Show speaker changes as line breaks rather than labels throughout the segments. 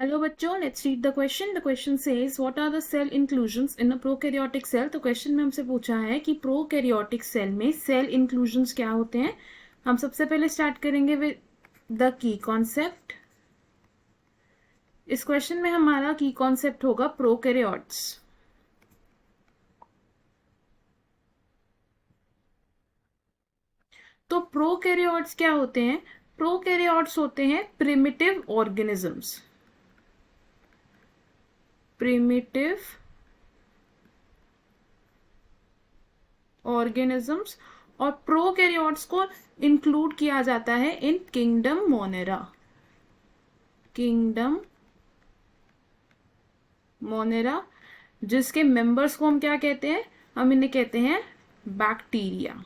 Hello बच्चों, let's read the question. The question says, what are the cell inclusions in a prokaryotic cell? तो question में हमसे पूछा है कि प्रोकैरियोटिक सेल में सेल इंक्लूजन्स क्या होते हैं. हम सबसे पहले स्टार्ट करेंगे विद द की कॉन्सेप्ट. इस क्वेश्चन में हमारा की कॉन्सेप्ट होगा प्रोकैरियोट्स. तो प्रोकैरियोट्स क्या होते हैं? प्रोकैरियोट्स होते हैं प्रिमिटिव ऑर्गेनिजम्स. Primitive organisms. और प्रोकैरियोट्स को इंक्लूड किया जाता है इन किंगडम मोनेरा. किंगडम मोनेरा, जिसके मेंबर्स को हम क्या कहते हैं? हम इन्हें कहते हैं बैक्टीरिया.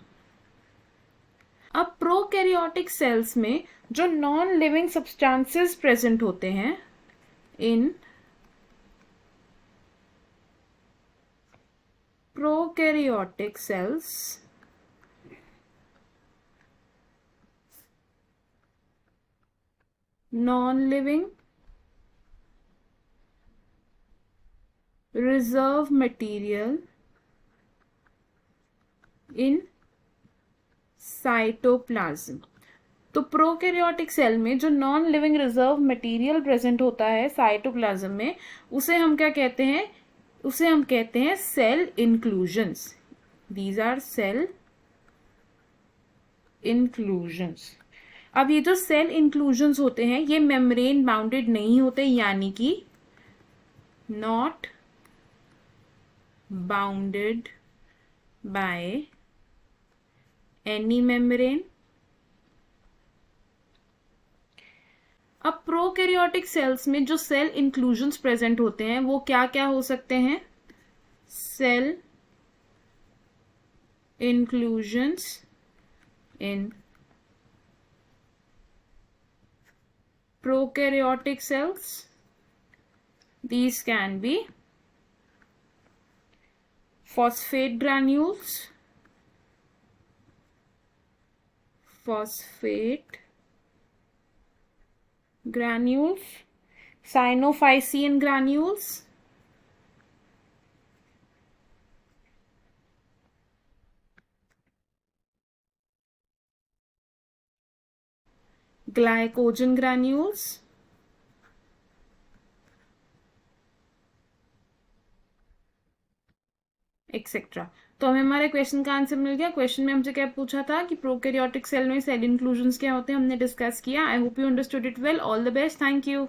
अब प्रोकैरियोटिक सेल्स में जो नॉन लिविंग सब्सटेंसेस प्रेजेंट होते हैं इन prokaryotic cells, non living reserve material in cytoplasm. तो प्रोकैरियोटिक सेल में जो non living reserve material present होता है साइटोप्लाज्म में, उसे हम क्या कहते हैं? उसे हम कहते हैं cell inclusions. These are cell inclusions. अब ये जो सेल इंक्लूजन्स होते हैं ये मेम्ब्रेन बाउंडेड नहीं होते, यानी कि not bounded by any membrane. अब प्रोकैरियोटिक सेल्स में जो सेल इंक्लूजन्स प्रेजेंट होते हैं वो क्या क्या हो सकते हैं? Cell inclusions in prokaryotic cells. These can be phosphate granules, cyanophycean granules, glycogen granules, etcetera. तो हमें हमारे क्वेश्चन का आंसर मिल गया. क्वेश्चन में हमसे क्या पूछा था कि प्रोकैरियोटिक सेल में सेल इंक्लूजन्स क्या होते हैं, हमने डिस्कस किया. I hope you understood it well. All the best. Thank you.